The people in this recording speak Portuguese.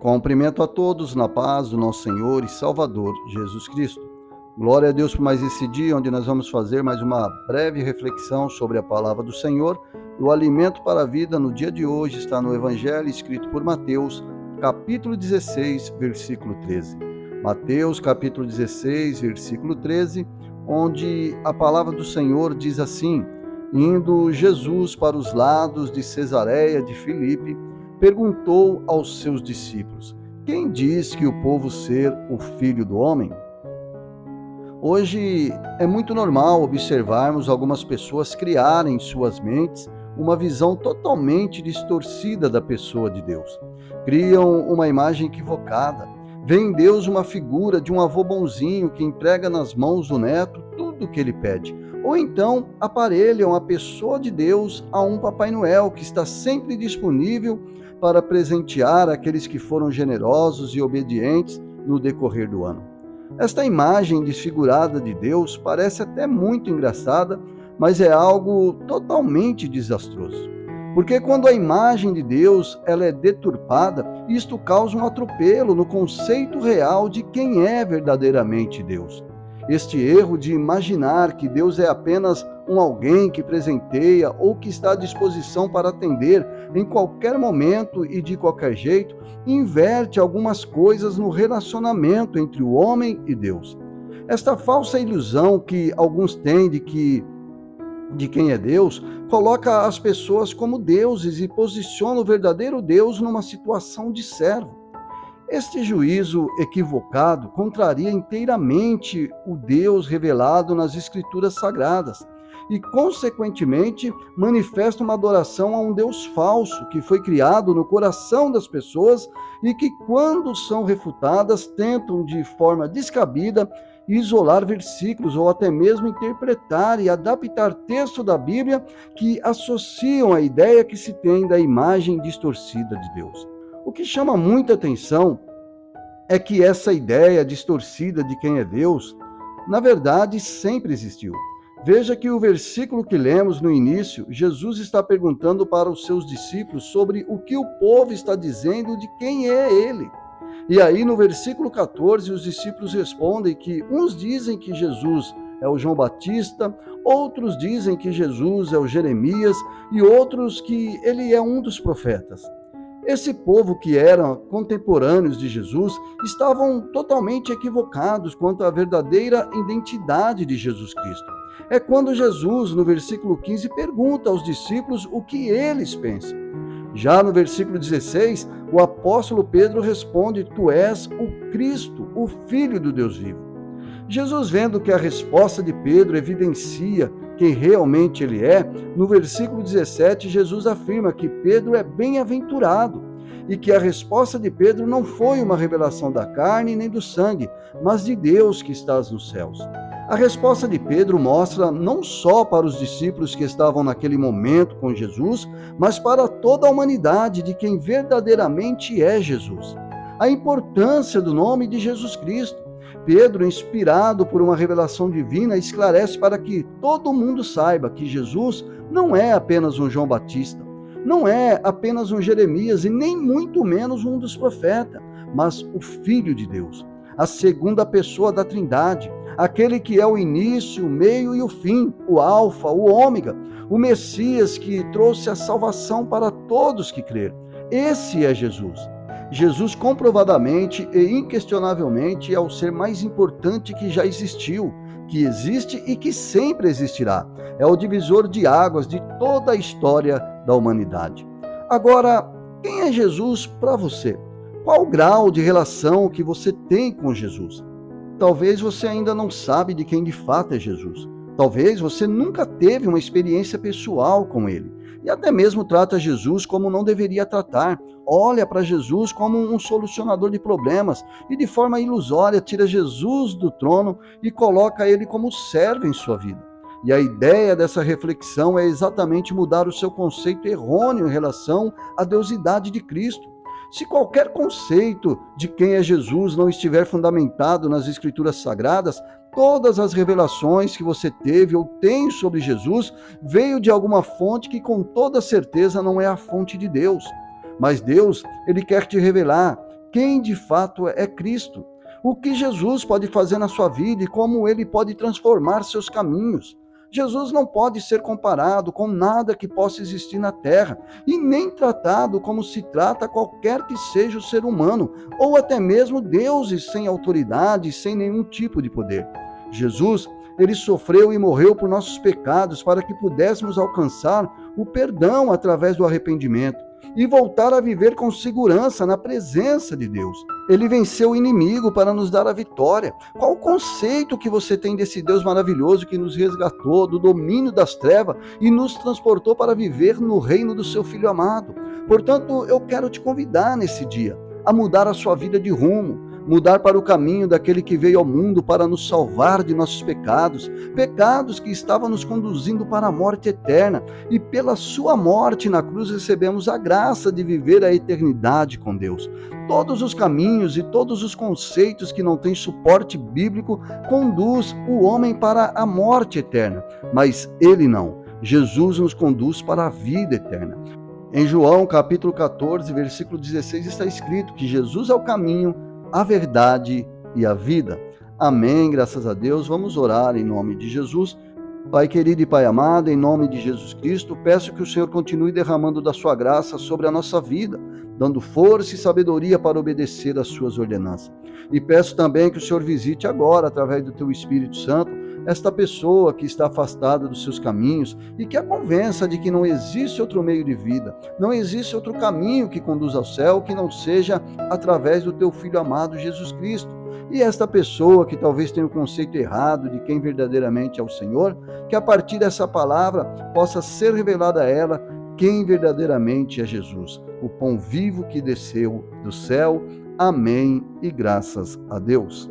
Cumprimento a todos na paz do nosso Senhor e Salvador Jesus Cristo. Glória a Deus por mais esse dia, onde nós vamos fazer mais uma breve reflexão sobre a palavra do Senhor. O alimento para a vida no dia de hoje está no Evangelho escrito por Mateus, capítulo 16, versículo 13. Mateus, capítulo 16, versículo 13, onde a palavra do Senhor diz assim: indo Jesus para os lados de Cesareia de Filipe, perguntou aos seus discípulos: quem diz que o povo ser o Filho do Homem? Hoje é muito normal observarmos algumas pessoas criarem em suas mentes uma visão totalmente distorcida da pessoa de Deus. Criam uma imagem equivocada. Vêem em Deus uma figura de um avô bonzinho que entrega nas mãos do neto tudo o que ele pede. Ou então aparelham a pessoa de Deus a um Papai Noel que está sempre disponível para presentear aqueles que foram generosos e obedientes no decorrer do ano. Esta imagem desfigurada de Deus parece até muito engraçada, mas é algo totalmente desastroso. Porque quando a imagem de Deus ela é deturpada, isto causa um atropelo no conceito real de quem é verdadeiramente Deus. Este erro de imaginar que Deus é apenas um alguém que presenteia ou que está à disposição para atender em qualquer momento e de qualquer jeito, inverte algumas coisas no relacionamento entre o homem e Deus. Esta falsa ilusão que alguns têm de quem é Deus, coloca as pessoas como deuses e posiciona o verdadeiro Deus numa situação de servo. Este juízo equivocado contraria inteiramente o Deus revelado nas Escrituras Sagradas e, consequentemente, manifesta uma adoração a um Deus falso que foi criado no coração das pessoas e que, quando são refutadas, tentam de forma descabida isolar versículos ou até mesmo interpretar e adaptar texto da Bíblia que associam a ideia que se tem da imagem distorcida de Deus. O que chama muita atenção é que essa ideia distorcida de quem é Deus, na verdade, sempre existiu. Veja que o versículo que lemos no início, Jesus está perguntando para os seus discípulos sobre o que o povo está dizendo de quem é ele. E aí no versículo 14, os discípulos respondem que uns dizem que Jesus é o João Batista, outros dizem que Jesus é o Jeremias e outros que ele é um dos profetas. Esse povo que eram contemporâneos de Jesus estavam totalmente equivocados quanto à verdadeira identidade de Jesus Cristo. É quando Jesus, no versículo 15, pergunta aos discípulos o que eles pensam. Já no versículo 16, o apóstolo Pedro responde: tu és o Cristo, o Filho do Deus vivo. Jesus, vendo que a resposta de Pedro evidencia quem realmente ele é, no versículo 17, Jesus afirma que Pedro é bem-aventurado e que a resposta de Pedro não foi uma revelação da carne nem do sangue, mas de Deus que estás nos céus. A resposta de Pedro mostra não só para os discípulos que estavam naquele momento com Jesus, mas para toda a humanidade de quem verdadeiramente é Jesus. A importância do nome de Jesus Cristo. Pedro, inspirado por uma revelação divina, esclarece para que todo mundo saiba que Jesus não é apenas um João Batista, não é apenas um Jeremias e nem muito menos um dos profetas, mas o Filho de Deus, a segunda pessoa da Trindade, aquele que é o início, o meio e o fim, o Alfa, o Ômega, o Messias que trouxe a salvação para todos que crerem. Esse é Jesus. Jesus comprovadamente e inquestionavelmente é o ser mais importante que já existiu, que existe e que sempre existirá. É o divisor de águas de toda a história da humanidade. Agora, quem é Jesus para você? Qual o grau de relação que você tem com Jesus? Talvez você ainda não sabe de quem de fato é Jesus. Talvez você nunca teve uma experiência pessoal com ele. E até mesmo trata Jesus como não deveria tratar. Olha para Jesus como um solucionador de problemas e de forma ilusória tira Jesus do trono e coloca ele como servo em sua vida. E a ideia dessa reflexão é exatamente mudar o seu conceito errôneo em relação à deusidade de Cristo. Se qualquer conceito de quem é Jesus não estiver fundamentado nas Escrituras Sagradas, todas as revelações que você teve ou tem sobre Jesus veio de alguma fonte que com toda certeza não é a fonte de Deus. Mas Deus, ele quer te revelar quem de fato é Cristo, o que Jesus pode fazer na sua vida e como ele pode transformar seus caminhos. Jesus não pode ser comparado com nada que possa existir na terra e nem tratado como se trata qualquer que seja o ser humano, ou até mesmo deuses sem autoridade, sem nenhum tipo de poder. Jesus, ele sofreu e morreu por nossos pecados para que pudéssemos alcançar o perdão através do arrependimento e voltar a viver com segurança na presença de Deus. Ele venceu o inimigo para nos dar a vitória. Qual o conceito que você tem desse Deus maravilhoso que nos resgatou do domínio das trevas e nos transportou para viver no reino do seu Filho amado? Portanto, eu quero te convidar nesse dia a mudar a sua vida de rumo, mudar para o caminho daquele que veio ao mundo para nos salvar de nossos pecados, pecados que estavam nos conduzindo para a morte eterna, e pela sua morte na cruz recebemos a graça de viver a eternidade com Deus. Todos os caminhos e todos os conceitos que não têm suporte bíblico conduz o homem para a morte eterna, mas ele não. Jesus nos conduz para a vida eterna. Em João capítulo 14, versículo 16 está escrito que Jesus é o caminho, a verdade e a vida. Amém, graças a Deus. Vamos orar em nome de Jesus. Pai querido e Pai amado, em nome de Jesus Cristo, peço que o Senhor continue derramando da sua graça sobre a nossa vida, dando força e sabedoria para obedecer às suas ordenanças. E peço também que o Senhor visite agora, através do teu Espírito Santo, esta pessoa que está afastada dos seus caminhos e que a convença de que não existe outro meio de vida, não existe outro caminho que conduz ao céu que não seja através do teu Filho amado Jesus Cristo. E esta pessoa que talvez tenha o conceito errado de quem verdadeiramente é o Senhor, que a partir dessa palavra possa ser revelada a ela quem verdadeiramente é Jesus, o pão vivo que desceu do céu. Amém e graças a Deus.